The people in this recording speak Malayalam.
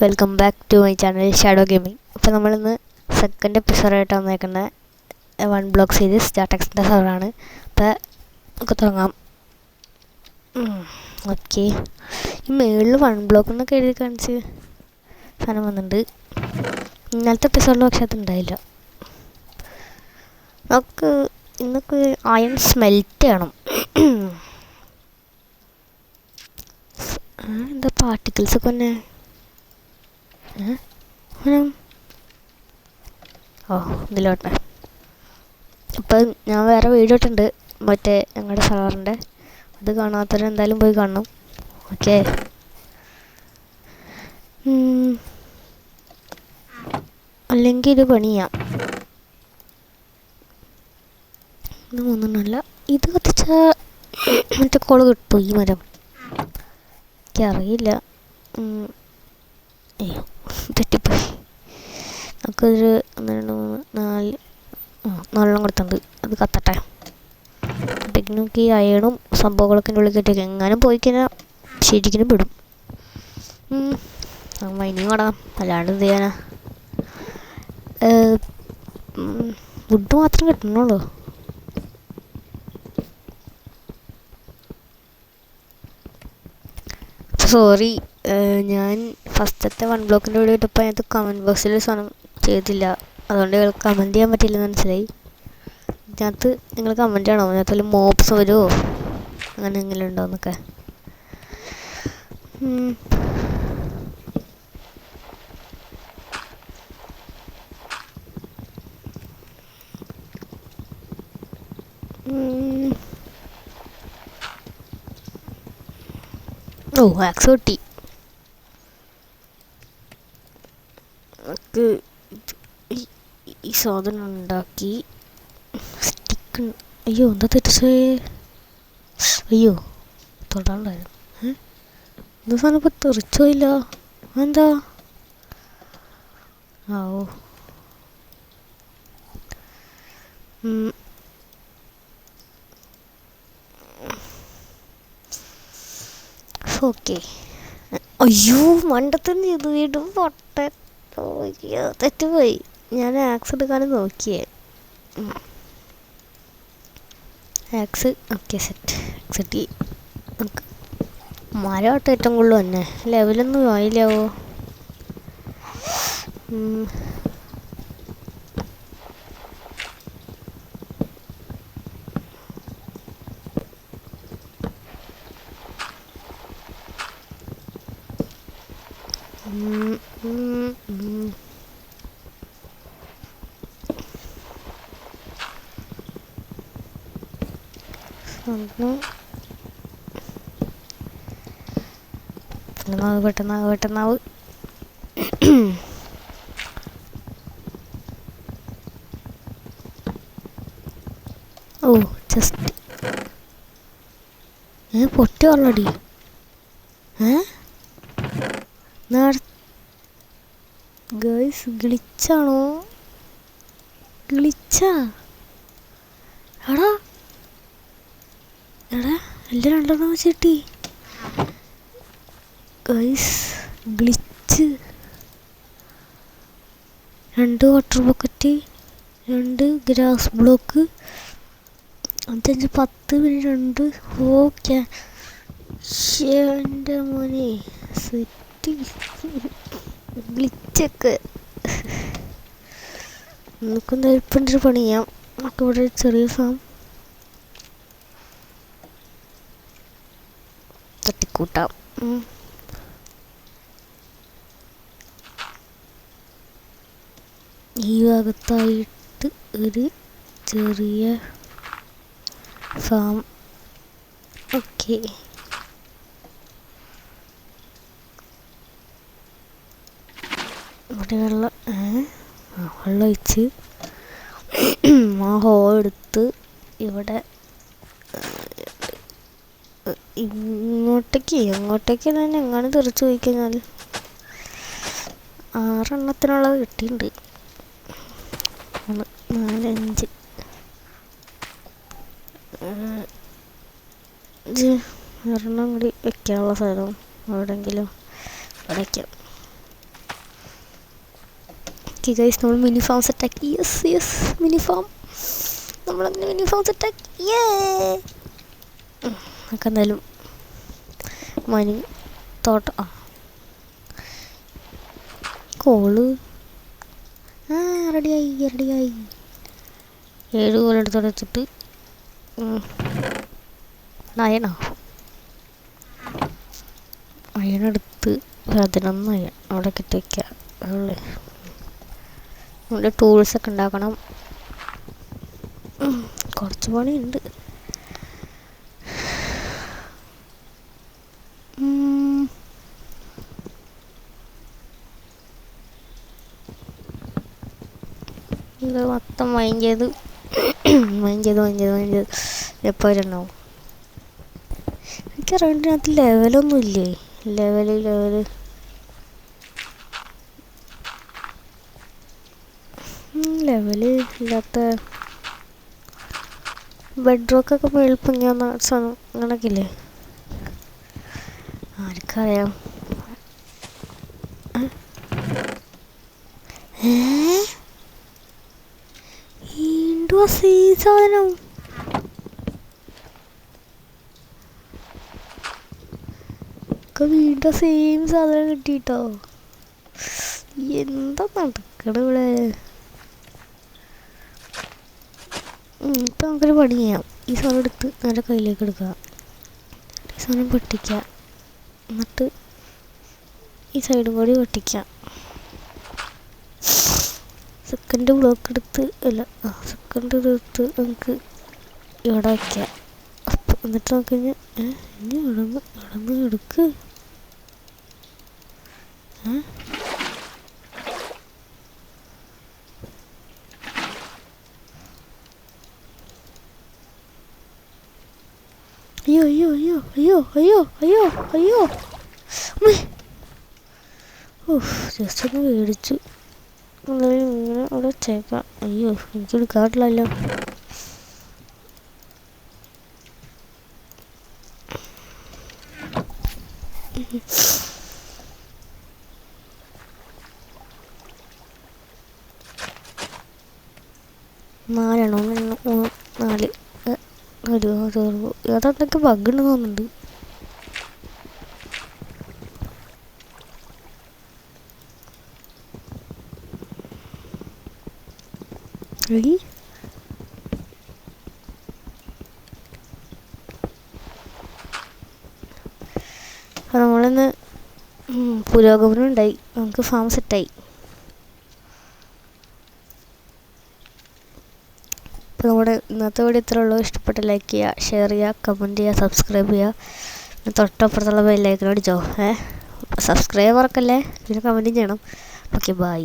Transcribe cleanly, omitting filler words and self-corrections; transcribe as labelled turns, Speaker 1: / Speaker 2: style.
Speaker 1: Welcome back to my channel shadow gaming. അപ്പോൾ നമ്മളിന്ന് സെക്കൻഡ് എപ്പിസോഡായിട്ട് വന്നേക്കുന്ന വൺ ബ്ലോക്ക് സീരീസ് സ്റ്റാർട്ടക്സിൻ്റെ സെർവറാണ്. അപ്പോൾ നമുക്ക് തുടങ്ങാം. ഓക്കെ, ഈ മേളിൽ വൺ ബ്ലോക്ക് എന്നൊക്കെ എഴുതി കാണിച്ച് സാധനം വന്നിട്ടുണ്ട്. ഇന്നലത്തെ എപ്പിസോഡിൽ പക്ഷെ അതുണ്ടായില്ല. നമുക്ക് ഇന്നൊക്കെ അയൺ സ്മെൽറ്റ് ചെയ്യണം. എന്താ പാർട്ടിക്കിൾസൊക്കെ തന്നെ. ഓ ഇതിലോട്ടെ. അപ്പം ഞാൻ വേറെ വീഡിയോ ഇട്ടുണ്ട് മറ്റേ ഞങ്ങളുടെ സാറിൻ്റെ, അത് കാണാത്തവർ എന്തായാലും പോയി കാണണം. ഓക്കെ, അല്ലെങ്കിൽ ഇത് പണിയാം. ഇത് മൂന്നെണ്ണമല്ല, ഇത് കത്തിച്ചാൽ മറ്റേ കോള് കിട്ടും. ഈ മരം എനിക്കറിയില്ല. അയ്യോ തെറ്റിപ്പോയി. നമുക്കൊരു 1 2 3 4 കൊടുത്തുണ്ട്. അത് കത്തട്ടെ. അപ്പോഴേക്കും നമുക്ക് ഈ അയണും സംഭവങ്ങളൊക്കെ ഉള്ളിൽ കെട്ടിയൊക്കെ എങ്ങാനും പോയി കഴിഞ്ഞാൽ ശരിക്കും വിടും. ഇനിയും കടക്കാം, അല്ലാണ്ട് എന്ത് ചെയ്യാനാ. വുഡ് മാത്രം കിട്ടണുള്ളൂ. സോറി, ഞാൻ ഫസ്റ്റത്തെ വൺ ബ്ലോക്കിൻ്റെ വീഡിയോ ഇട്ടപ്പോൾ അതിനകത്ത് കമൻറ്റ് ബോക്സിൽ സാധനം ചെയ്തില്ല. അതുകൊണ്ട് കമൻറ്റ് ചെയ്യാൻ പറ്റില്ലെന്ന് മനസ്സിലായി. ഇതിനകത്ത് നിങ്ങൾ കമൻറ്റ് ചെയ്യണോ, അതിനകത്ത് മോപ്സ് വരുമോ അങ്ങനെ എന്തെങ്കിലും ഉണ്ടോ എന്നൊക്കെ. ഓ ആക്സ് കിട്ടി. നമുക്ക് ഈ സാധനം ഉണ്ടാക്കി സ്റ്റിക്ക്. അയ്യോ എന്താ തെറ്റിച്ചേ. അയ്യോ തൊടാണ്ടായിരുന്നു. എന്താ സാധനം ഇപ്പം തെറിച്ചോ ഇല്ല. എന്താ ഓ ഓക്കെ. അയ്യോ മണ്ടത്തന്നെ ഇത് വീണ്ടും പൊട്ട. തെറ്റുപോയി. ഞാൻ ആക്സ് എടുക്കാനും നോക്കിയേ. Ax okay set. ആക്സെറ്റ് നമുക്ക് മരമായിട്ട് ഏറ്റവും കൂടുതൽ തന്നെ ലെവലൊന്നും ആയില്ലാവോ. പെട്ടെന്നാവ്. ഓ ജസ്റ്റ് പൊട്ടി ഓൾറെഡി. ഗൈസ് ഗ്ലിച്ചാണോ? ഗ്ലിച്ചാ എടാ എല്ലാം 2 വെച്ചിട്ടി. Guys glitch. 2 water bucket, 2 grass block, 5 10 2. Okay എൻ്റെ മോനെ സെറ്റ് ഗ്ലിച്ചൊക്കെ. നമുക്കെന്താ ഇപ്പം ഒരു പണി ചെയ്യാം. നമുക്ക് ഇവിടെ ചെറിയ ഫാം തട്ടിക്കൂട്ടാം. ഈ ഭാഗത്തായിട്ട് ഒരു ചെറിയ ഫാം. ഓക്കെ, ഇവിടെ വെള്ളം ഒഴിച്ച് ആ ഹോൾ എടുത്ത് ഇവിടെ അങ്ങോട്ടേക്ക് തന്നെ എങ്ങനെ തെറിച്ച് പോയി കഴിഞ്ഞാൽ 6 എണ്ണത്തിനുള്ളത് കിട്ടിയിട്ടുണ്ട്. 1 4 5 ഒരെണ്ണം കൂടി വെക്കാനുള്ള സ്ഥലം എവിടെയെങ്കിലും അവിടെ വയ്ക്കാം. ഓക്കെ ഗൈസ്, നമ്മൾ മിനി ഫാം സെറ്റാക്കി. യെസ് മിനി ഫാം, നമ്മളങ്ങനെ മിനി ഫാം സെറ്റാക്കി. നമുക്ക് എന്തായാലും മണി തോട്ടം കോള് റെഡിയായി. 7 കോലെടുത്തോടെ അയണെടുത്ത് 11 അയൺ അവിടെ കെട്ടി വയ്ക്കുക. അതുള്ളേ നമ്മുടെ ടൂൾസൊക്കെ ഉണ്ടാക്കണം. കുറച്ച് പണിയുണ്ട്. ഇത് മൊത്തം മൈൻ ചെയ്ത് എപ്പോൾ വരണോ എനിക്കറിയേണ്ടതിനകത്ത് ലെവലൊന്നും ഇല്ലേ? ലെവല് ഇല്ലാത്ത ബെഡ്റോക്കൊക്കെ എളുപ്പം കണക്കില്ലേ? ആർക്കറിയാം. സാധനം വീണ്ടും സെയിം സാധനം കിട്ടിട്ടോ. എന്താ നടക്കണ ഇവിടെ? ഇപ്പം നമുക്കൊരു പണി ചെയ്യാം. ഈ സാധനം എടുത്ത് എൻ്റെ കയ്യിലേക്ക് എടുക്കുക, ഈ സാധനം പൊട്ടിക്കുക, എന്നിട്ട് ഈ സൈഡും കൂടി പൊട്ടിക്കുക. സെക്കൻഡ് ബ്ലോക്ക് എടുത്ത് സെക്കൻഡ് എടുത്ത് നമുക്ക് ഇവിടെ വയ്ക്കാം. അപ്പം എന്നിട്ട് നമുക്ക് ഇനി ഇവിടുന്ന് എടുക്ക്. അയ്യോ ജസ്റ്റ് ഒന്ന് മേടിച്ചു. ഇങ്ങനെ അവിടെ വെച്ചേക്കാം. അയ്യോ എനിക്ക് എടുക്കാറില്ലല്ലോ. നാലെണ്ണോ 4 അതെന്തൊക്കെ ബഗ്ഗുണ്ടെന്ന് തോന്നുന്നുണ്ട്. അപ്പോൾ നമ്മളിന്ന് പുരോഗമനം ഉണ്ടായി, നമുക്ക് ഫാം സെറ്റായി. അപ്പോൾ നമ്മുടെ ഇന്നത്തെ വീഡിയോ ഇത്രേ ഉള്ളൂ. ഇഷ്ടപ്പെട്ട ലൈക്ക് ചെയ്യുക, ഷെയർ ചെയ്യുക, കമൻറ്റ് ചെയ്യുക, സബ്സ്ക്രൈബ് ചെയ്യുക. തൊട്ടപ്പുറത്തുള്ള ബെല്ലൈക്കൺ അടിച്ചോ. സബ്സ്ക്രൈബ് മറക്കല്ലേ, പിന്നെ കമൻറ്റും ചെയ്യണം. Okay bye.